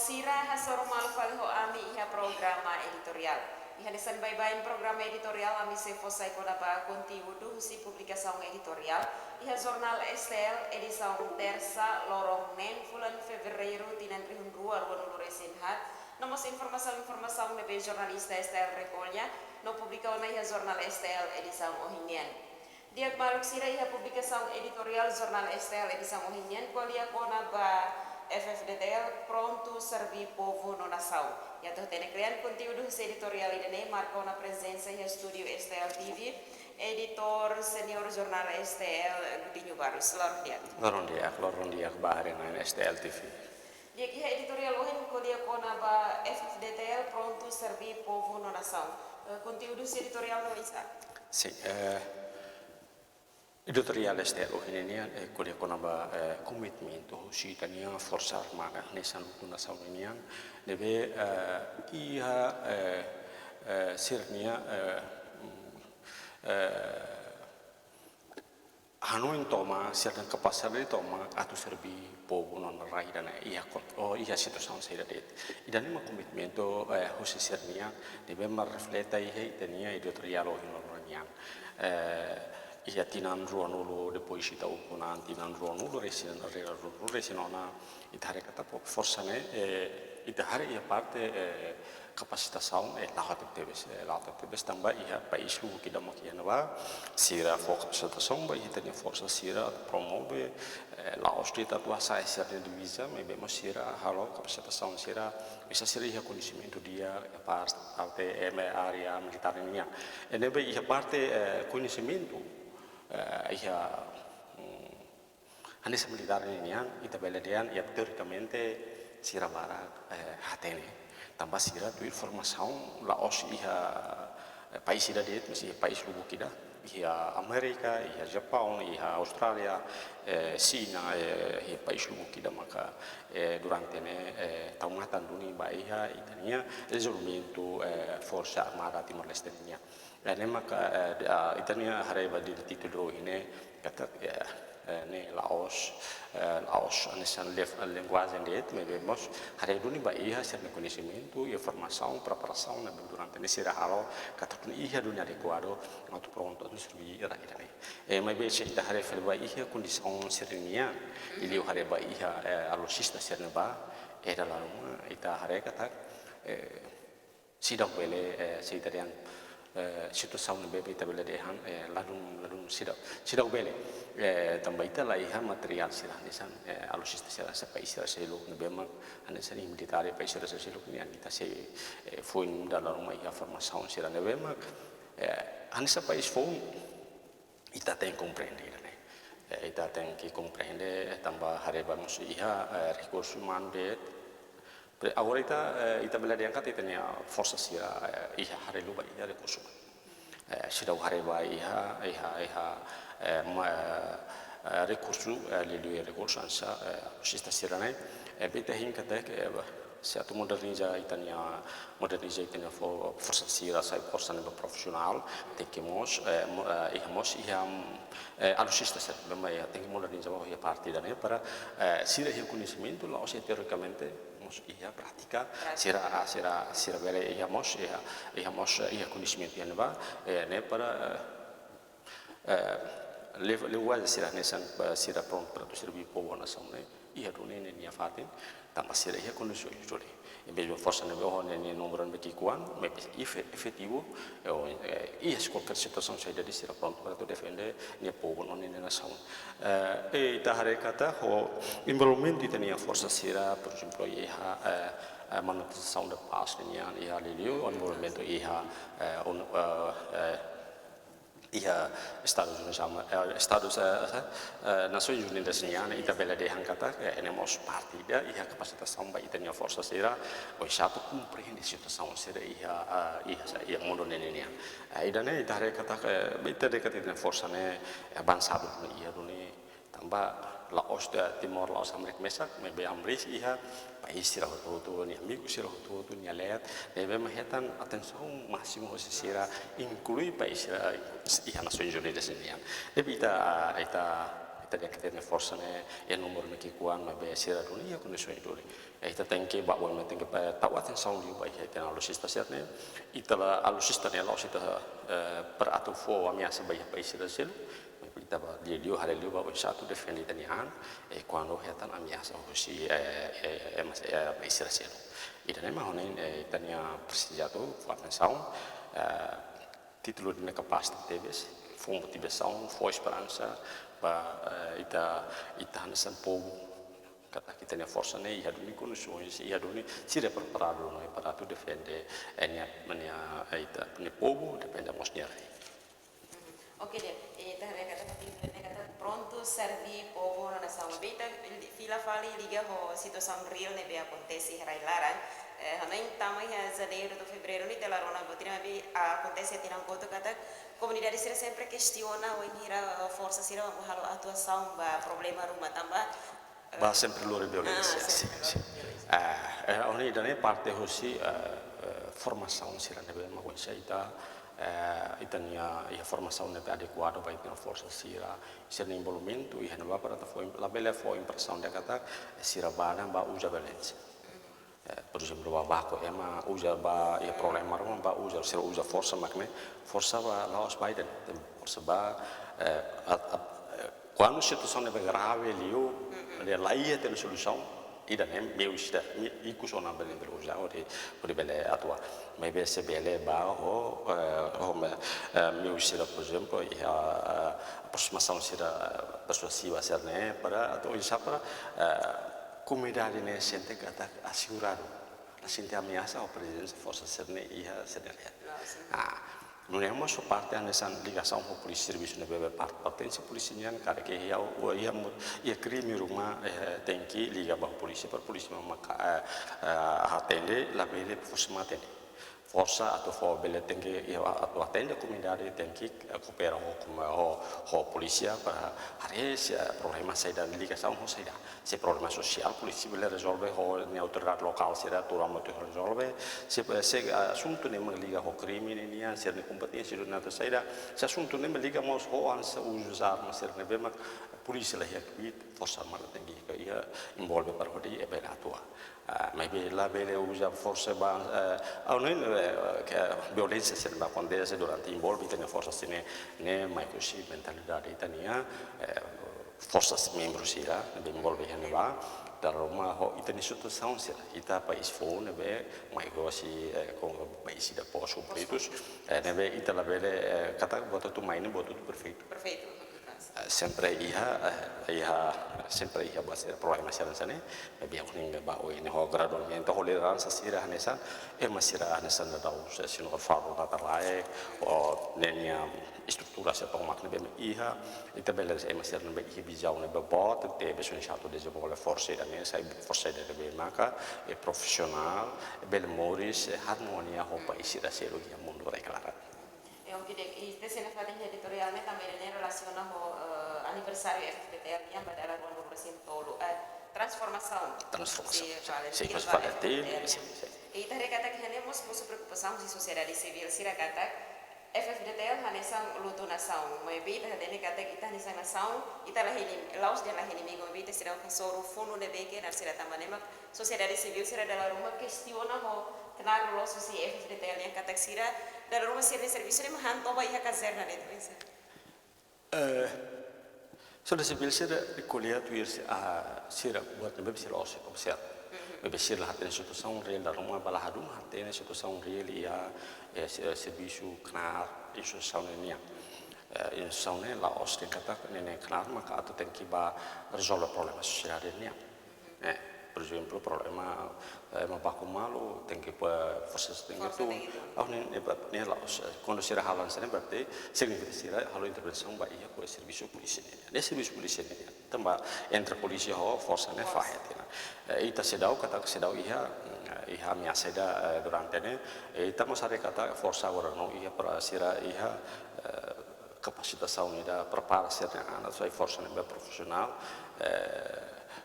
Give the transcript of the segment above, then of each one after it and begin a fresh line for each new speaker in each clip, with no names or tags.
sira hasoro malu faliho ami iha programa editorial. Iha desan bye-bye programa editorial ami se fosai koda ba conteúdo si publicação editorial. Iha jornal STL edição terça lorong nen bulan fevereiro tinan rihun rua resenhat. Nomos informação nebe jornalista STL recolha no publicau na iha jornal STL edição ohinian. Dia baluk sira iha publicação editorial jornal STL edição ohinian qualia kona ba FFDTL pronto servir povo no nação. E até tem criando conteúdo editorial e marca uma presença em estúdio STL TV, editor senior jornal STL Gudinho Barus.
Loron dia bahari na STL TV.
Dia que editorial hoje kolia kona ba FFDTL pronto servir povo no nação. Conteúdo editorial no isa.
Sim, editorial STL ini kuliah konaba komitmen tu si tania força armada nesan kuna saunian debe ia sirnia Hanoi toma certain capacity toma atu serbi povo non rai dan ia ia situação saída det idan ma komitmen tu hosi sirnia debe mar refleta ia tania editorial o hinorian ia tinan ruanulu depois ita ukunan tinan ruanulu resinona itare kata força ne itare ia parte kapasitação lahat tambah ia país lu kita makian ba sira kapasitação ba itania força sira promove la ostrita tua sai sira divisa mebe sira halo kapasitação sira bisa sira ia conhecimento dia parte area militar ini nebe ia parte conhecimento ia hanis militar ini ita beledian ia teoricamente sira barat hatene tambah sira tu informação la os ia país ida det mesti país lugu kita ia Amerika ia Jepang ia Australia Cina ia país lugu kita maka durante ne taumatan dunia baia itania resolvimento força armada Timor Leste nia dan maka itania hareba di titulo ini kata ne Laos anesan linguagem det mebemos hareduni ba iha serna conhecimento e formação preparação na durante nesse ralo kata tun iha dunia adequado untuk pronto tu servi ira mebe cerita hare felba iha condição sernia ili hare ba iha alosista serna ba era la ita hare kata sidang bele seitarian situação na bebe tabela dehan ladum sidang bele tambah ita lah iha material sila nisan alosista sila sa país sila selo na bema anisan militare país sila sa selo ni anita se foi dalam rumah iha formação sila na bema anisa país foi ita tem compreender né ita tem que compreender tambah hareba mus iha recursos humanos de agora ita bela diangkat itanya força sila iha hareluba iha recursos sila hareba iha recurso lili recurso ansa sista sirane beta hinka tek satu moderniza itania força sira sai força nível profissional temos alosista set bema ya tem moderniza ia parte da né para sira conhecimento lá os teoricamente ia prática sira bele ia conhecimento ia ba né para lewat sirah nesan sirah pronto para tu servir povo nação né ia doni ne fatin tambah sirah ia kondisi joli embelho força ne boh ne número ne kikuan me efetivo ia qualquer situação saída de sirah pronto para tu defender ne povo ne nação ita hare kata ho envolvimento itania força sirah por exemplo ia manutenção da paz ia lelio envolvimento ia Estados Nações Unidas niana ita bela de hankata enemos partida ia kapasitação ba itania força sira o chato compreende situação sira ia mundo nenenia idane ita rekata ita dekat itania força ne avançado ia duni tambah Laos Timor Laos Amerika mesak mebe amris ia país sira hotu ni amigo sira hotu ni alet deve mahetan atenção máximo sira inclui país ia Nações Unidas nian deve ita tadi kita ne força ne e número me que kuan ma be sira dunia condições dole ita tem que ba bom tem que tahu atenção liu ba ita na logista cerne ita la logista ne la ita per atu fo ameaça ba ita sira selo ita ba liu hale liu ba satu defende tanian e quando heta ameaça hosi mas ba sira selo ita ne ma honen tania presidiado atenção título de capacidade foi motivação, foi esperança para ita hanesan povo kata kita ne força ne ia duni condições ia duni se preparado não para tu defender enya mania ita ne povo depende mosnya.
Ok, ita kata pronto servir povo na nação beta fila fali liga ho situação real ne be acontece herailaran Hanain tamai janeiro do fevereiro ni tela rona botina bi acontece até não gosto kata comunidade sira sempre questiona o inira força sira halo atuação ba problema rumah tambah
ba sempre loro violência sim oni dane parte hosi formação sira nebe ma wonsa itania ia formação nebe adequado ba itna força sira sira envolvimento e hanaba para ta foi la bella foi impressão de kata sira bana ba usa violência. Por exemplo, babako ema usa ba ia problema rom ba usa sira usa força makne força ba Laos Biden força ba quando situação é grave liu ele lá ia ter solução e daí meu está e cusona bem pelo usa ori por bele atua mas bem se bele ba o meu está por exemplo e a aproximação será persuasiva será para atau isa para comunidade ne sente kata assegurado la sente ameaça ao presidente força serne ia sederia não é uma só parte nessa ligação com a polícia serviço ne bebe parte polícia nian cara que ia crime rumah tem que ligar ba polícia para polícia maka atende la bele força matene força atau for bele tem que atau atende comunidade tem que cooperar com a polícia para esse problema saída ligação com saída se problema social polícia bele resolve a autoridade local será tudo muito resolve se assunto nem liga com crime nem se nem competência do nada saída se assunto nem liga mas ansa usar mas ser nem bem polícia lá que força mal tem que ia envolve para o dia é bem atua mas lá bele usa força violência se não acontece durante envolve tem força sine né mais que mentalidade itania forças membros sira envolve né lá da Roma ho itani situação sira ita país fone be mais gosi com país da pós completos né be ita la bele kata boto tu maine boto tu perfeito sempre sempre base problema sira sane be kuning ba o ini ho gradualmente tolerança sira hanesa masira hanesa da usa sino faro da talae o nenia estrutura se toma que bem ita bele masira be visão ne be bot te be chato desenvolve força da ne sai força da be maka e profissional bele moris harmonia ho país da selo que mundo reclara
Este se nos fazem editorialmente também em relação ao aniversário FPTL yang pada la ruang bersin tolu transformação
sim mas para ter
e tare kata que temos muita preocupação com a sociedade civil sira kata FFDTL hanesan luto nação mas bem tare kata kita hanesan nação ita lah ini laos dan lah ini minggu bem sira soru fundo de beke na sira tamanema sociedade civil sira dalam rumah questiona ho kenal lo sosi FFDTL yang kata sira dalam rumah sira serviço nem hanto vai kazer na dentro isso
Sudah civil sira recolher tu ir sira buat nabe sira os observ nabe sira hat instituição real da rumah balahadum hat instituição real ia serviço knar instituição nia instituição ne la os que kata ne knar maka atau tem que ba resolver problema social nia por exemplo problema mabaku malu tem que forças tem itu ne la os quando sira halan sana berarti significa sira halo intervenção ba ia ko serviço polícia ne serviço polícia ne tamba entre polícia ho força ne fahet ita sedau kata sedau ia minha seda durante ne ita mo sare kata força agora não ia para sira ia capacitação ida prepara sira ana sai força ne profissional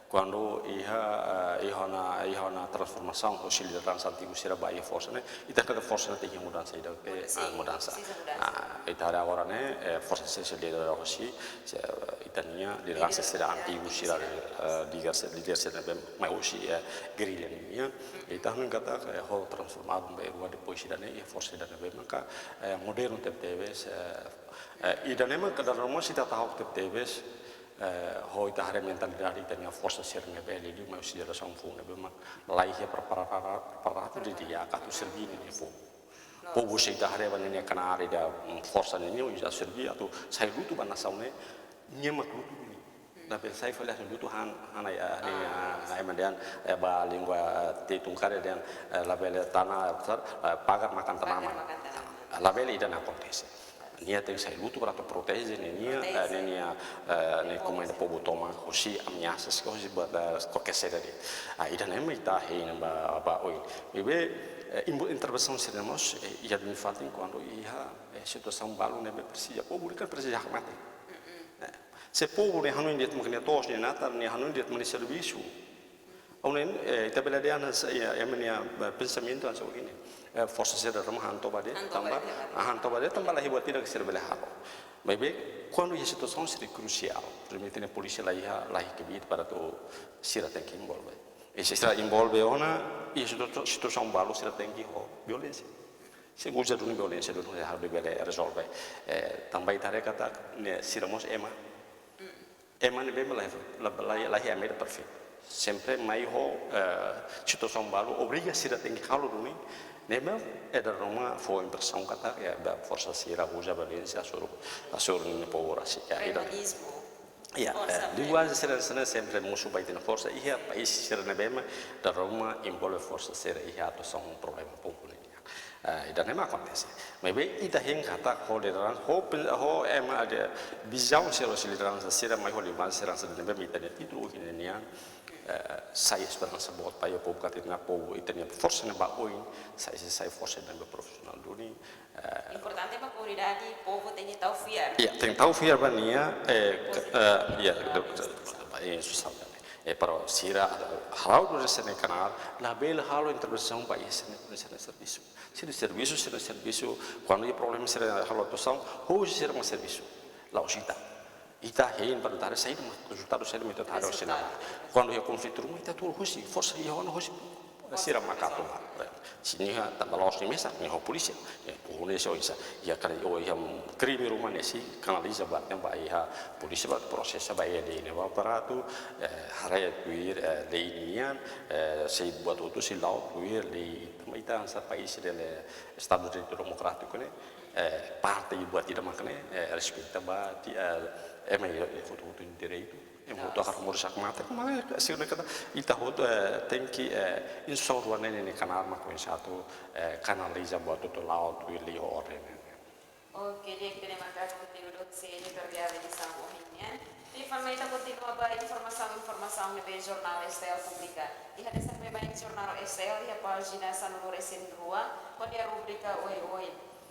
quando ia na transformação o liderança antigo será Bahia força né então cada força tem que mudança ida que mudança itu ada agora né força se liderar aussi itania liderança será antigo será líder será bem mas aussi guerrilha nia então não kata ho transformado baru depois será né força será bem maka moderno tebes ida nema kada rumah sita tahu tebes ho ita hare mentalidade itania força ser ne beli li mas será são fune bem lai ya preparado di dia katu servini ne fu povo se ita hare vanene canare da força ne io já servia tu sai luto banasaune nyema luto ni na pensai foi lá luto hana ya ni mandian ba língua te tungkare dan la bela tanah pagar makan tanaman la bela ida na acontece nia tem sai luto para proteger nia ne como ainda povo toma hoje ameaças que hoje qualquer coisa de ida nem me tá aí ba oi bebe intervenção seremos ia de fato quando ia situação balu ne precisa povo kan precisa mati se povo ne hanu indet mungkin tos ne nata ne hanu indet mani serviço onen ita bela dia ya menia pensamento anso ini força será rumah hanto bade tambah lahi buat tidak serba leharo bebe quando a situação seria crucial permite a polícia lahi kebit para tu sira tem que envolver e se sira envolve ona e situação balu sira tem que violência se usa duni violência duni harus dibele resolve tambah itare kata siramos ema ne bebe lahi amir perfect sempre mai situação balu obriga sira tem que halo duni Nema ada rumah for impressão kata ya da força sira usa Valência asur ne povorasi ya ya linguagem sira sempre musuh baita na força ia país sira ne bema da rumah envolve força sira ia to são problema pouco ne ida nema acontece mas bem ida hen kata liderança ho ema ada visão sira mai ho liderança sira ne bema ida título ini nian saya esperança buat para o povo katina povo e tinha força na baoi saya força na profissional duni
importante para comunidade povo tem que tahu fiar
ya tem tahu fiar bania ya susah para sira halau do sene canal la bela halau intervenção para esse serviço quando o problema será halau toção hoje será um serviço lá usita ita hein para dar sair resultado sair muito tarde ao cinema quando eu conflito rumah ita tuh hoje força ia ona hoje sira makato sini ha tabalos ni mesa ni ho polisi une so isa ya kali o ya crime rumah nesi kanaliza bat yang ba ia polisi bat proses ba ia de ne ba paratu haraya tuir de inian sei buat itu si laut tuir de ita sa país dele estado de democrático ne parte buat tidak makne respecta ba emang foto in direito muito a rumor mata mas se não kata ita hoto tem que insor wane ne canal ma com satu canaliza buat itu laut willi ore
oke dia terima kasih untuk editorial di Sambohinian di famita continua ba informação de jornal STL publica di hari sampai banyak jornal STL di pagina sanulur esen rua quando a rubrica oi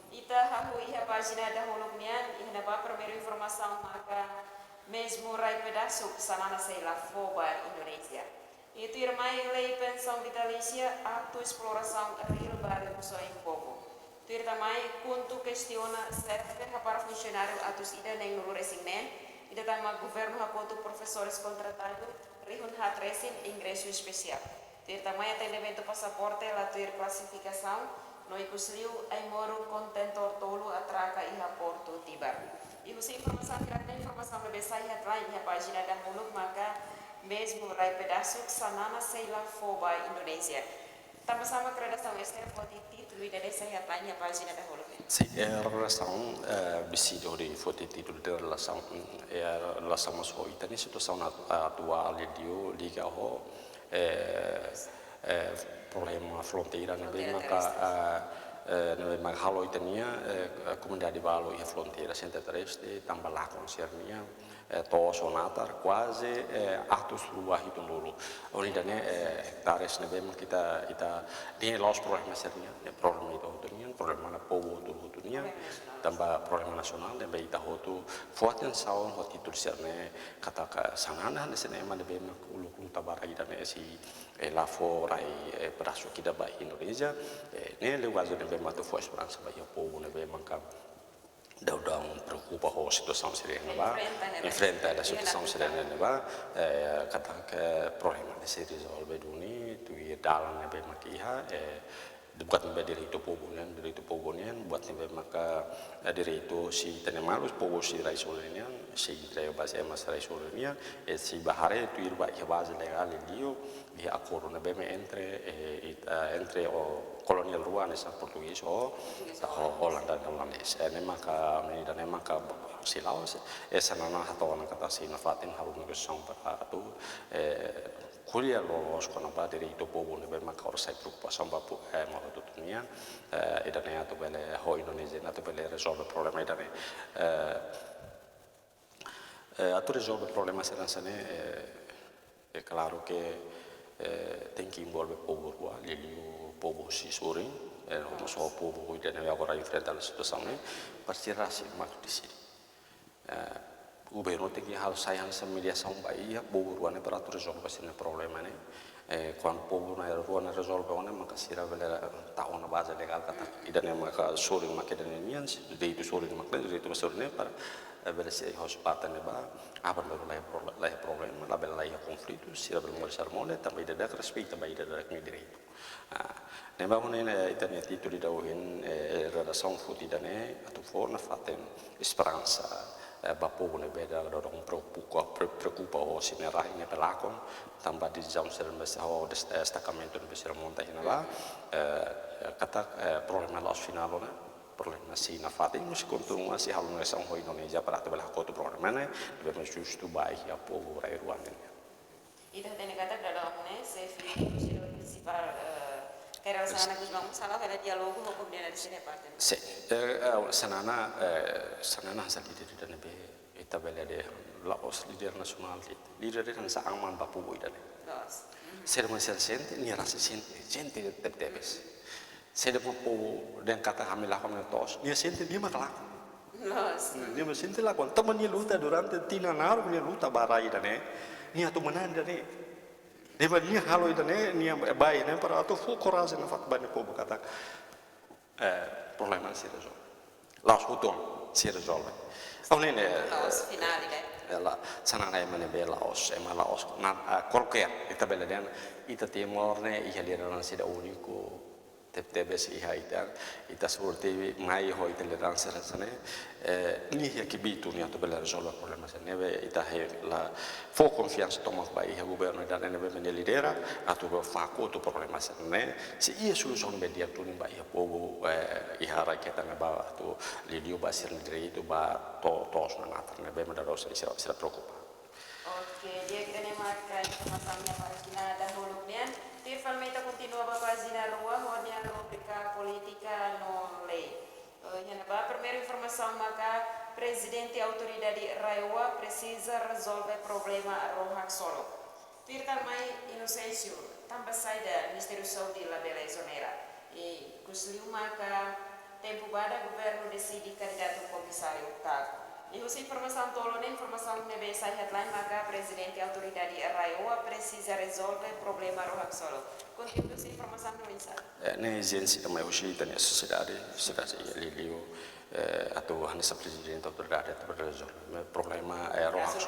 ita hahu iha página dahulu nian ihna ba primeiro informação maka mesmo rai pedaço sanana sei la foba Indonesia itu irmai lei pensão vitalícia ato exploração real baru muso em povo tu irmai kuntu questiona serve para funcionário atos ida nem nuru resignen ida tama governo hapotu professores contratado rihun hatresin ingresso especial tu irmai atendimento passaporte la tu classificação no ikusliu ai moro contentor tolu atraca iha porto tiba. Ihu se informação lebih saya headline iha página dahulu maka mesmo rai pedaço sanana seila foba Indonesia. Sama-sama redação STL poti título e dessa headline iha página dahulu.
Sim, relação bisido de foto título de relação mas ho itani situação atual dio liga ho problema fronteira ne maka halo itania comunidade balo e fronteira centro-oeste tambah lá concernia to sonatar quase atos luah itu dulu unidane hektares ne bem kita ni los problemas sernia problem itu problema na povo tu dunia tambah problema nasional dan bayi tahu tu fuatnya saun hot itu diserne kata ka sangana de sene ma de be mak ulu tabarai dan si lafo rai perasu kita ba Indonesia ne le wazo de be ma tu fuas esperança ba povo ne be manca da un preoccupa con la situazione serena va enfrenta la situazione serena va kata ke problema si risolve duni tu dalam ne be makiha buat nebe direito pobonian buat nebe maka direito si tenemalos povo si raisolenian si treo base mas raisolenian si bahare tu irba che base legale dio di accordo nebe me entre o kolonial ruanes a portugis o Holanda dan Holandes maka dan maka si laos sanana hatona kata si nafatin harun ke song para tu kuliah lolos kono ba direito povo ne be maka orsai preocupação ba mo to dunia dan ya to bele ho Indonesia na to bele resolve problema dan a resolve problema seransane è chiaro che tem que envolver povo rua liliu povo si suri non so povo ide ne agora enfrenta la situazione partirasi mak di sini governo tem que sayang sa mediação baia povo rua ne para resolver esse problema ne quando povo na rua ne resolve ona maka sira vela ta ona base legal kata ida ne maka suri mak ida ne nians de itu suri mak de itu suri ne para vela si hospata ne ba apa la problema la bella la conflitto si la bella sermone também da respeito também da direito ne ba ne itania titoli da in relação futida ne atu forna faten esperança ba povo ne beda da un preoccupa o si ne rai ne pelakon tambah di jam seren besa o destacamento ne besa monta ina ba kata problema los finalo ne problema si na fate non si continua si halun esa ho Indonesia para te bela koto problema ne deve giusto bai ya povo rai ruane
ida tene kata dalam ne se fili principal era sana gus bang salah era dialogo ho kemudian di sini parte
se sanana sa leader dan be eta bela de laos leader nasional leader dan sa aman ba povo ida ne ser mo ser sente ni rasa sente tebes se de povo dan kata kami lakukan tos dia sente dia makala dia sente lakukan teman dia luta durante tina naru dia luta barai dan ni atu mananda ne Deva dia halo ida ne ni bai ne para atu fu coragem na fat bane povo kata problema si risolve laos hutun si risolve ne
laos finali ne
la sanana emane be laos laos na qualquer ita bela den ita timor ne ia lideran sida unico tebes ita seperti mai ho ita lideran sana ni ya kibitu ni atau bela resolve problema sana neve ita la fo confianza tomak ba ia governo dan neve men lidera atau fa ko to problema sana si ia solution be dia tu ni ba ia povo ia rakyat na ba tu lidio ba sir direito ba to na ngata neve men daros sira preocupa.
Oke, dia kita nemakan sama-sama para dahulunya. Tirfan meta continua babazina rua honia rubrica politica non lei. A primeira informação maka presidente e autoridade Raiwa precisa resolver problema Rohak Solo. Tirkan mai Inocêncio tambah saída Ministério Saúde la Bela Zonera. E kusliu maka tempo bada governo decide candidato comissário tago. E essa informação tolo nem informação nebe sai headline maka presidente e autoridade Raiwa precisa resolver problema Rohak Solo. Continua essa informação no inside.
Ne agência também hoje tem a sociedade liliu atau hanya presidente autoridade atau resolve problema Rohak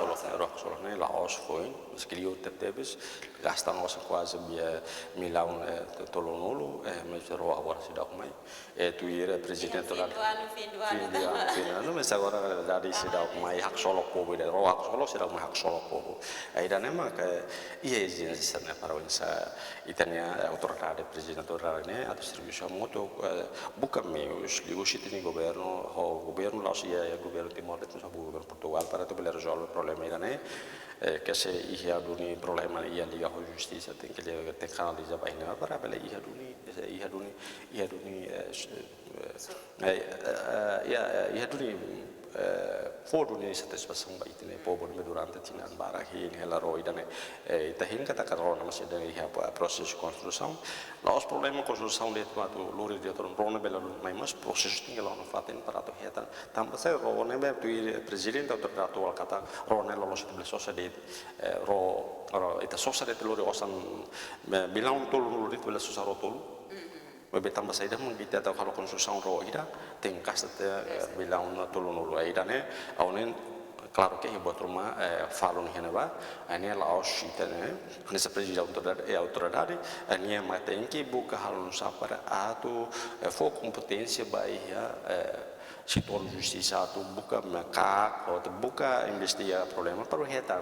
Solo ne Laos foi escreveu tebes gasta nossa quase via milhão tolonolo mas Rohak agora se dá como é tu ir presidente
fim do ano
mas agora dari se dá como é Hak Solo povo de Rohak Solo se dá como Hak Solo povo dan memang ia agência ne para insa itania autoridade presidente autoridade ne atau serviço moto bukan meus liusi ini governo lá sia governo Timor Leste o governo Portugal para tu bela resolve problema irane que se ia duni problema ia liga com justiça tem que liga tem que analisar bem para bela ia duni fodo ni satisfação ba itne povo me durante tinan bara hin hela ro idane ita hin kata karona mas ida ia proses construção lá os problemas construção de tu lori de toron rona bela mai mas proses tinga lá no faten para to heta tamba sai ro ne be tu presidente auto trato al kata ro ne lo site sosa de ro ita sosa de lori osan bilang tolu lori tu la sosa ro tolu Bebe tambah saya dah mungkin kita tahu kalau konstruksi roh ida tingkas bilang tolong nulu ida ne, awalnya claro que buat rumah falun hena ba, ini laos ida ne, ini seperti autoridade, ini mata ingki buka halun sapara atau fokus kompetensi baik ya sitor justiça tu buka mereka atau buka investiga problema paru hetan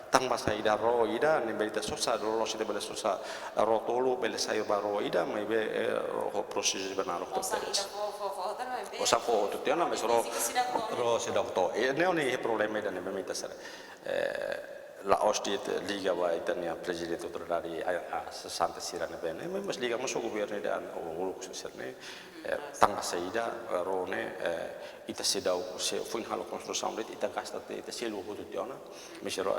tang basa ida ro ida ne berita sosa ro sida bela sosa ro tolu bela sayo baro ida mai be proses benar to osa fo tu tiana mes ro sida to ne oni problema ida ne memita sare la ostit liga wa itania presidente autoridade santa sirane bene mas liga mas o governo dan o kuserne tanga saída rone ita sedau se foi halo construção de ita gasta ita selo ho tiona mesero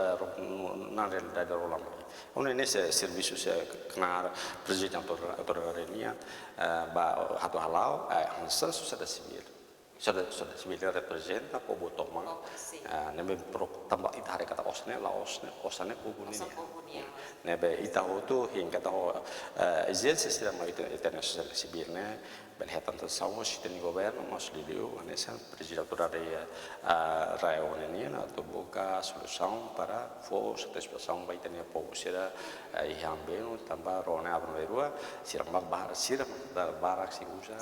na realidade rolam ona nesse serviço se knar presidente autoridade nia ba hatu halau ansa sociedade civil sociedade civil representa povo toma nebe tambah ita hari kata osne povo nia nebe ita ho tu hingga tahu izin sistem itu internasional civil ne berhatan tersawah sistem governo mas liu anessa presidente dari rayon ini atau buka solução para for satisfação vai ter povo será yang beno tambah rona abang berua siram barak si usa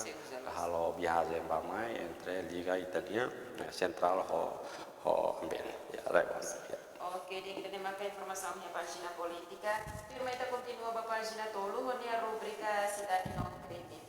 kalau biasa yang bamai entre liga Italia central ho amben ya rayon ya.
Oke, dia kita memakai informasinya pagina politika. Firma kita continua ba pagina tolu honia rubrica cidade non credit.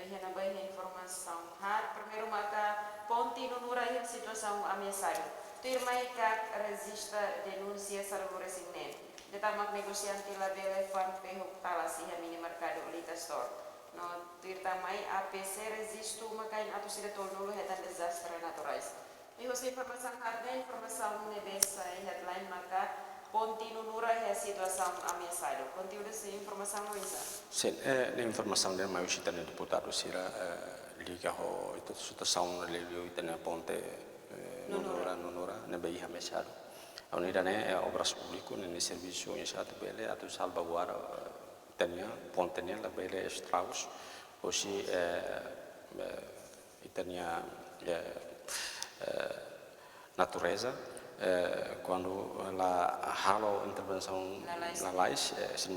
Hena baik informação har primeiro maka ponti no nura a situação ameaçada. Firma ika resista denúncia salvo resignen. Detamak negosiante la bele fan pehuk talasi ha mini mercado lita store. No tirtamai APC resistu makain atu sida tolu hetan desastre naturais. Ihos informação harga informação nebesa headline maka ponti no nura a situação ameaçada. Conteúdo se informação Luisa.
Sim, a informação da maior cita do deputado Sira liga ho itu situação lelio itana ponte nonora ne bai hamesado. Aunida ne obras público ne serviço em chato bele atu salvaguarda itania ponte ne la bele Strauss aussi itania natureza quando la halo intervenção na lais se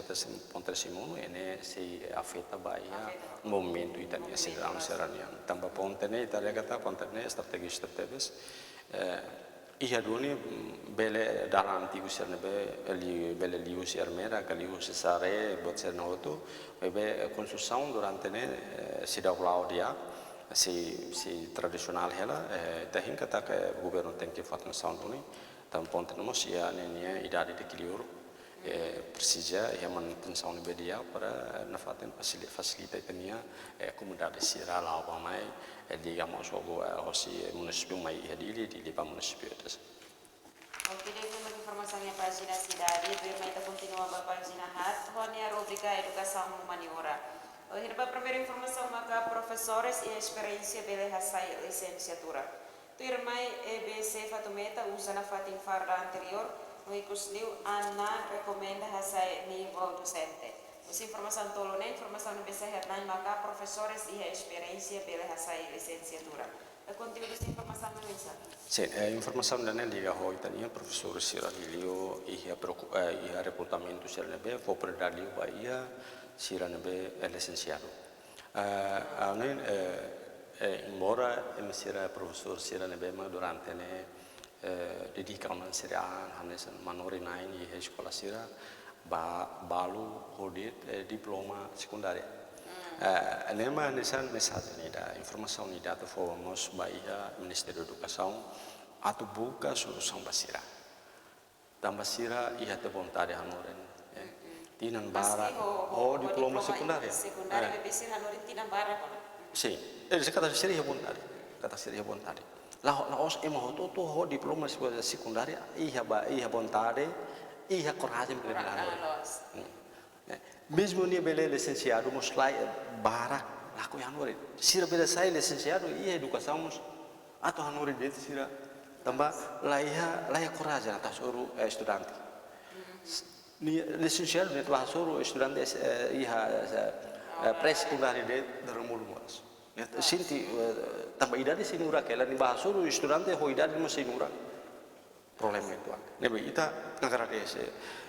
ponte Simone ene se afeta baia momento itania sedang seranian tambah ponte ne italia kata ponte ne strategis tertebes ia duni bele dalam antigo serne bele liu sermera kaliu sesare bot sernoto bebe construção durante ne sidau laudia si tradisional hela tahin kata ke governo tem que fazer sound ini tampon tenemos ya nenia idade de kiliur precisa ya manutenção bedia para na faten facilita itania comunidade sira lá o mai digamos o osi município mai hadili di lipa município itu.
Oke, deh untuk informasinya pagina cidade, firma kita continua ba pagina hat, honia rubrica educação humaniora. Hoje para a primeira informação, maka professores e experiência bele hasai licenciatura. Turmai EBC Fatumeta usa na fatin farda anterior, no ikusliu Anna recomenda hasai nível docente. Essa informação tolone, informação no BC Hernani, maka professores e experiência bele hasai licenciatura. A conteúdo dessa informação não é
Sim, a informação da liga ho itania professor Sira Lilio e a recrutamento Sira Nebe, foi para dar liu Bahia Sira Nebe é licenciado. Embora eu seja professor Sira Nebe, mas durante ne dedicam a Sira Hanes Manori Nine e a escola Sira balu hodit diploma secundária. Lema nessa mensagem da informação ni data fomos Bahia Ministério da Educação atau buka solução basira. Dan basira ia te vontade hanoren. Tinan bara diploma secundária.
Secundária BBC hanoren tinan bara.
Sim, ele kata seria vontade. Kata seria vontade. La os ema hoto to ho diploma secundaria iha vontade, iha coragem para belar. Mesmo ni bele licenciado mos lai bara laku hanore. Sira bele sai licenciado iha educação mos atau hanore det sira tambah laiha coragem atas uru estudante. Ni licenciado net lah suru estudante iha pré-secundaria det darumul muas. Sinti tambah idade sinura kela ni bahasuru estudante ho idade mo sinura. Problema itu. Nebe ita negara desa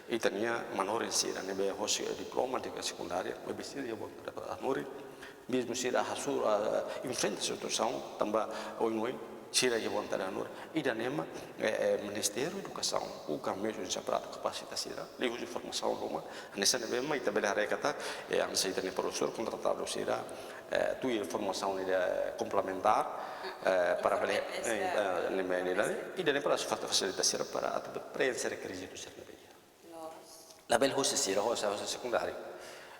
itania manorin sira nebe hosi diploma di sekundaria nebe sira ya bot dapat anori mesmo sira hasur em frente situação tambah oin sira ya bot anori ida nema ministério educação o caminho de separado capacitas sira liu de formação roma nessa nebe mai ita bela rekata ang sa itania professor contratado sira tu formação complementar para bela nebe nila ida ne para facilitar sira para preencher requisito sira la bel hosse sira hosse secundaria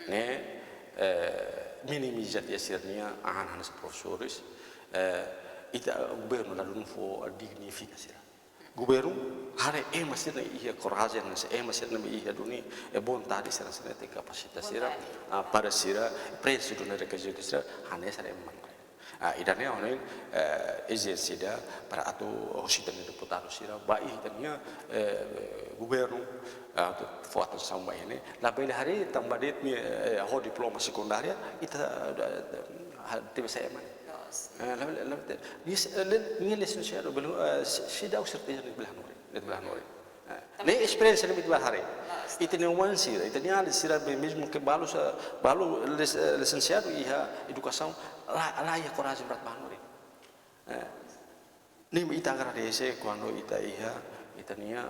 ne minimiza dia sirnia ahan professores ita governo la non fo dignifica sira governo hare masirna ia coragem nesse masirna ia duni bontade sira sira te capacita sira para sira preço do requisito sira hane sira idane onen exercida para atu hosita ni deputado sira bai tania governo atu foto sama ini la bele hari tambah dit mi ho diploma sekundaria ita tiba saya man ni licenciado belum sida certeza ni belah nori ne experiência ni belah hari itu ni sira itu ni ada sira mesmo que balu licenciado iha educação lá ia coragem berat banori ni ita agora desse quando ita iha itania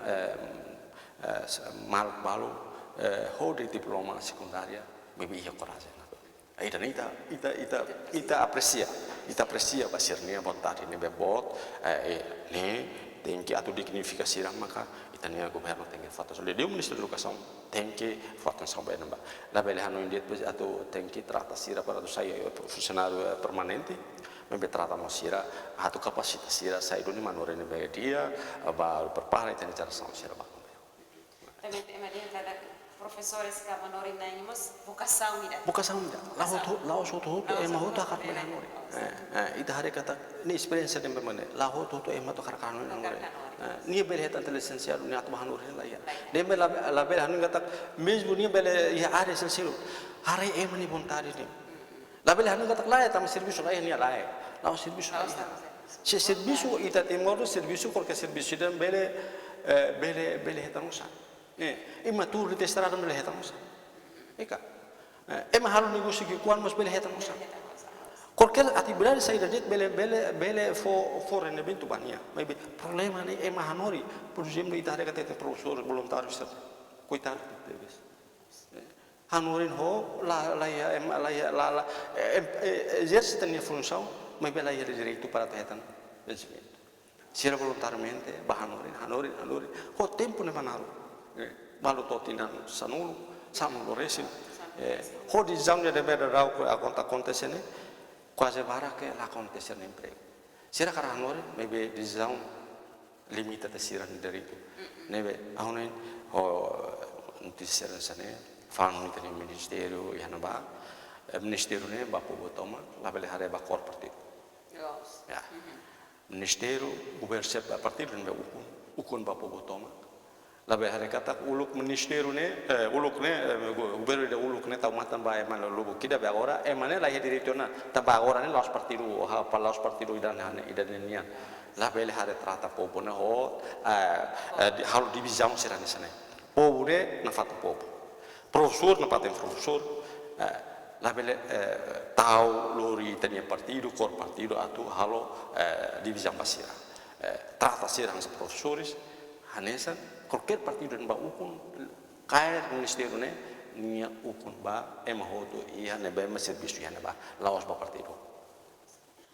mal balu ho di diploma sekundaria bebe ia coragem dan ita aprecia basirnya vontade ni bebot ne tem que atu dignificação maka itania governo tem que fazer so dia ministro da educação tem que fazer sampai namba la bele hanu indet atu tem que trata sira para saya funcionário permanente membe trata sira atu kapasitas sira sai duni manore ne be dia ba prepara itania cara sira ba
também ada professores que manorin na imos vocação ida
lao soto ema hoto akar menanori ita hari kata ni experience dem bemane la hoto to ema to karkano nangore ni bele hetan licenciado ni atu hanur la ya dem la bele hanu kata mesmo ni bele ya are sincero hari ema ni vontade ni la bele hanu kata la ya tam serviço la ni la la serviço se serviço ita temor serviço porque serviço dem bele hetan usa imaturo de estrada me leheta mosa eka halu negócio que quando mas bele heta mosa qualquer atividade saída det bele for rendimento bania mas problema ni hanori por exemplo ita ada kata professor voluntário ser coitado deles hanorin ho la exercita a função mas bela ia direito para tetan vencimento sira voluntariamente hanorin ho tempo ne manaro balu totinan sanulu resin ho di zamnya de beda rau ko acontece ne quase bara que la acontece ne emprego sira cara hanore maybe di zam limita te sira dari itu nebe ahone ho di sira sane fan ni tani ministerio ya naba ministerio ne bapo botoma la bele hare ba kor parti ya ministerio governo a partir de ukun bapo botoma labe hari kata uluk ministério ne uluk ne governo de uluk ne tau matan ba eman lubu kida be agora emane la diretiona taba agora ne los partido ha pa los partido idan nian labe hari trata popo ne ho hal divisão serane sane popo ne na fata popo professor na paten professor labe tau lori tania partido cor partido atu halo divisão basira trata serang se professores hanesan qualquer partido yang ukun kaya ministério ne nia ukun ba hoto ia ne ba serviço ia ne ba laos ba partido.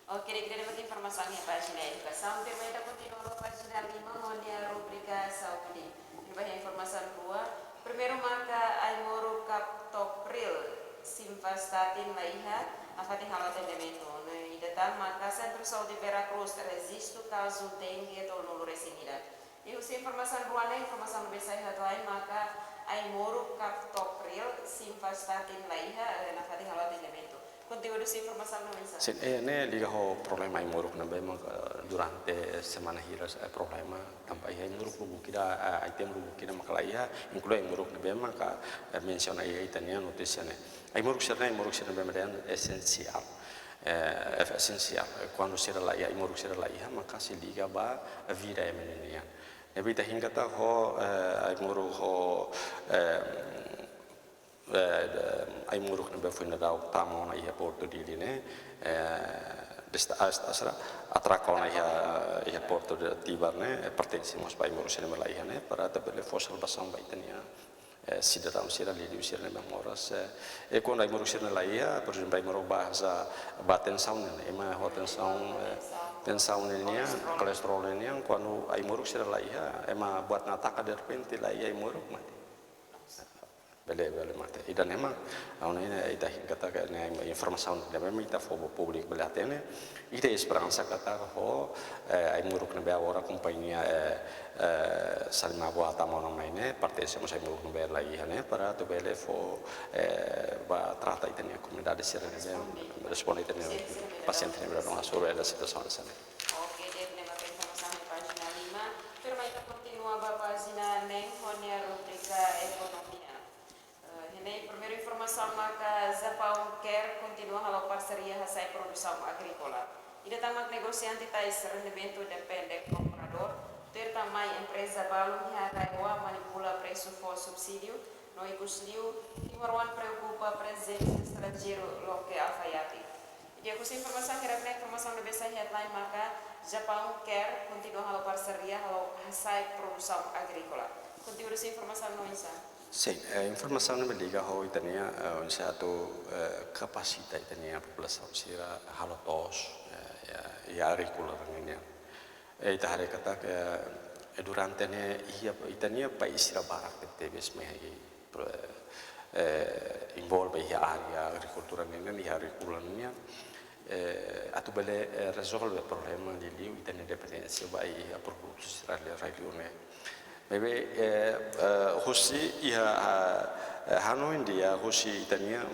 Oke, kita dapat informasi yang pagina educação também da continua no pagina 5 onde a rubrica saúde. Ini informasi kedua. Primeiro marca Aimoro Captopril Simvastatin Laiha afati halo atendimento. Ida Idatang maka Centro Saúde Veracruz resiste o caso dengue atau nulo resinida. E usi informação ruana informação lebih sehat lain maka ai moru kaptopril simvastatin laiha na fati halwa elemento. Conteúdo si informação no mensa.
Sì, ne liga ho problema ai muruk na bema durante semana hiras problema tanpa ai muruk lugu kira item lugu kira makalaiha inclui ai muruk na bema ka menciona ai itania noticia ne. Ai muruk sirna bema dan essenzial. Essenzial. Quando si relaia ai muruk si relaia maka si liga ba vida emenia. E vita hinga ta ho ai muruk ho ai muruk na foi na dau tamo na ia porto di line desta asra atraco na ia porto de tibarne pertencimos pai muruk sene melaiane para tabele fossil basang baitania sidaram sira lili sira na moras e quando ai muruk sene laia por exemplo ai muruk bahasa baten sound ne ema hoten sound tensão nenia kolesterol nenia quando ai muruk sira laia ema buat nataka de repente laia ai muruk mati bele mate idan emang awon ini ita kata ne informasi ne memang ita fobo publik bele atene ita esperança kata ho ai muruk ne bea ora companhia salma boa tamo no maine parteciamo ai muruk ne bea lagi hane para to bele fo ba trata ita ne comunidade sira ne responde ita ne paciente ne no asuro ela situação sana.
Oke, dia terima informasi pagina 5. Firma ita continua ba pagina 9 honia rubrica ekonomia. Primeira informação maka Japão quer continuar a parceria hasai produção agrícola. E também negociante tais rendimento depende comprador. Ter também empresa balum yang manipula preço for subsídio. No icusliu e marwan preocupa presença estrangeiro loke alfaiate. E aku informação que era informação lebih saya headline maka Japão quer continuar a parceria hasai produção agrícola. Conteúdo informação no insa.
Sì, informazione liga ho itania un certo capacità itania popolazione sira halotos ya agricola ngene e itare kata ke durante ne itania paesi barak tebes me involve ya area agricoltura ngene ya agricola ngene atu bele risolve problema di lì itania dipendenza bai a prodotti sira le regione maybe hosi ia hano india hosi itania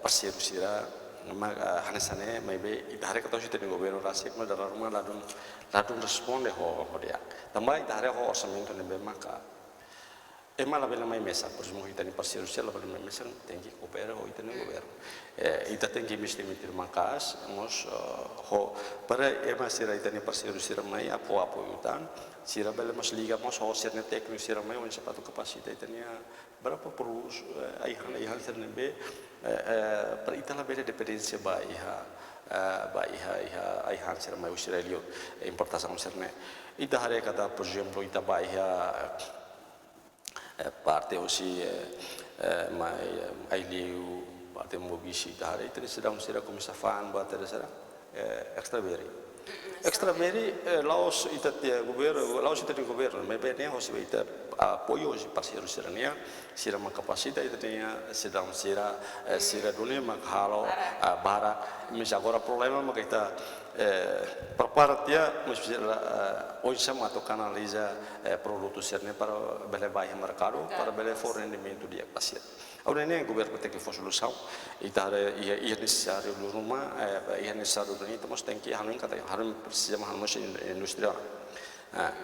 persirusira nama hanesane maybe itare kata hosi teni governo rasik ma dalam rumah ladun responde ho dia tambah itare ho orçamento ne be maka ema la bela mai mesa por exemplo itani persirusira la bela mai mesa tenki coopera ho itani governo ita tenki mesti mitir makas mos ho para ema sira itani persirusira mai apo utan sira bela mas liga mas ho sirne teknik sira mai un sepatu kapasita itania berapa perlu ai hal sirne be per itala bela dependensia ba iha ai hal sira mai usira liot importação sirne ita hare kata por exemplo ita ba iha parte aussi mai ai liu parte mobisi ita hare ita sedang sira komisafan ba tere sira extraveri laos itatia governo laos itatia governo mas bem hoje ita apoio hoje parceiro sirania sira uma capacidade itatia sedang sira dunia makhalo bara mas agora problema maka ita preparatia mas hoje sama atau canaliza produto sirne para bele baia mercado para bele fornecimento dia pasir. Ora ne governo tem que fazer solução e dar ia necessário no rumah ia necessário do nito mas tem que harus kata harus precisa harus industrial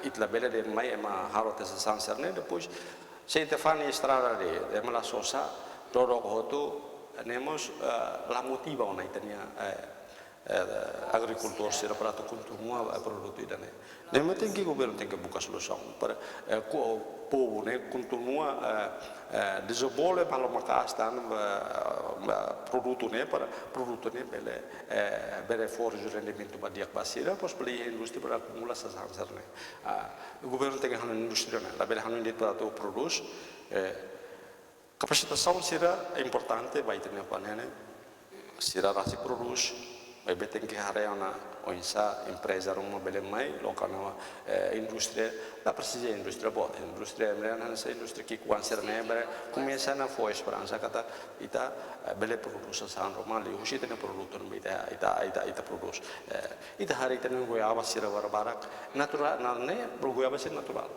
itla bela de mai ema harus tesasan serne depois se tefani estrada de mala sosa todo hotu nemos la motiva ona itania agricultor sira para tu consumo produto idane nema tem que governo tem que buscar solução para povo né continua desenvolver para makastan produto né para produto né bele forge rendimento para dia basira pos beli industri para acumular sasansar né o governo tem que hanon industri né la bele hanon dit para tu produz kapasitação sira é importante vai ter né panene sira rasi produz Bebe tem que harea na oinsa empresa rumah bele mai local na industria da precisa industria boa industria mereka essa industria que kuan sernebre começa na foi esperança kata ita bele produção san rumah li usi tena produto ita produz ita hari tena goiaba sira barak natural na ne goiaba sira natural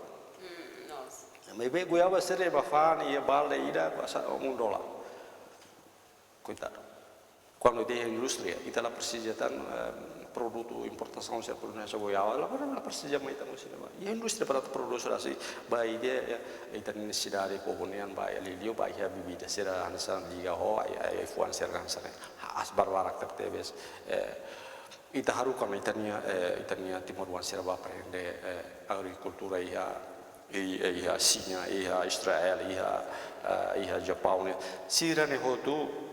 bebe goiaba sira bafan ia balde ida passa $1 coitado. Quando tem indústria, e ela precisa de produto importação se por nessa goiaba, ela precisa mais também se não. E a indústria para produzir assim, vai dia ita necessidade componente vai ali dia vai a bebida será ansa liga ho ai fuan será ansa as barbarak tertebes ita harukan itania timor wan será vai aprender agricultura ia China ia Israel ia Japão sira ne hotu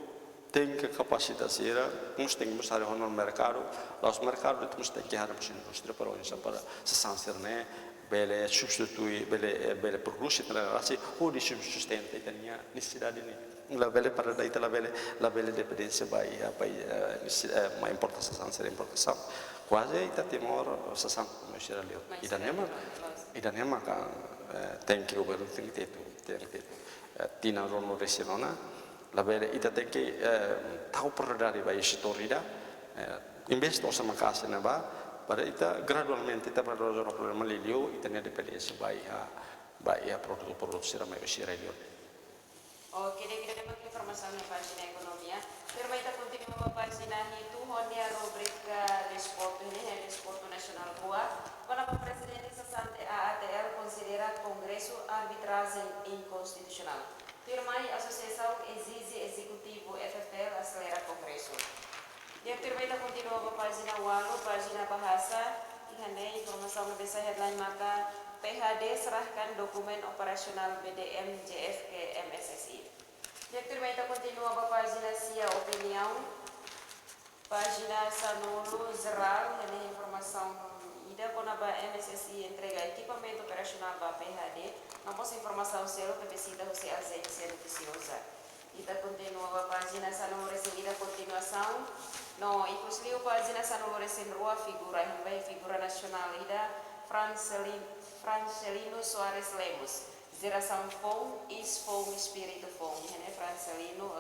tem que capacitas era nós temos que no mercado os mercados temos que harap indústria para isso para se sancer né bele substituir bele produzir assim o de sustenta itania necessidade né la bele para daí la bele dependência vai uma importação sancer importação quase ita temor sasang masyara leo idanema kan tem que o belo tem que tina rono resinona la bele ita tem que tahu perdari vai historia investor sama casa na ba para ita gradualmente ita para resolver problema lilio ita ne dependência vai a produto sira mai sira lilio.
Oke, kita dapat informasi mengenai pagina ekonomia. Firma ita continua pagina itu honia rubrika desporto ini desporto nasional Goa. Para presidente sasante AATL considera Congresso arbitragem inconstitucional. Firma a associação exige executivo FFL acelera Congresso. Dia firma ita continua pagina walo pagina bahasa. Ihane informasi lebih headline maka PHD serahkan dokumen operasional BDM JF ke MSSI. Direktur Meta continua a página Cia Opinião, página Sanulu Zeral, yang informação ida quando a MSSI entrega equipamento operacional para PHD, não posso informação selo que precisa você ausência noticiosa. Ida continua a página Sanulu Recebida continuação, no inclusive a página Sanulu Recebida figura nacional ida Francelino Soares Lemos. Geração Fong, Isfong, Espírito Fong. Ini Francelino,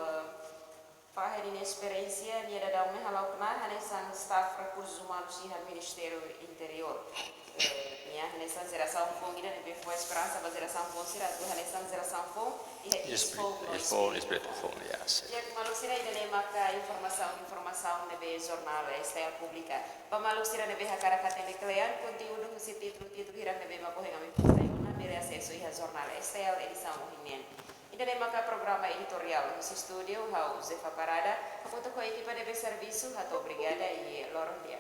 Fahrin experiência, dia da daun halau kenal, hanya sang staff recursos humanos di Ministério Interior. Ya, hanya sang geração Fong, ini lebih foi esperança, mas geração Fong sih, tu hanya sang geração Fong, ia
Isfong, Espírito Fong, ya.
Jadi malu sih, ini maka informasi lebih jurnal, style publika. Pemalu sih, lebih hakarat lebih kalian, kontinuum si titel hirang lebih maku hingga mipusai. Mere acesso a jornal STL edição Mohinen. Ainda tem maka programa editorial no estúdio, Zefa Parada, a conta com a equipa de serviço, a obrigada e loro dia.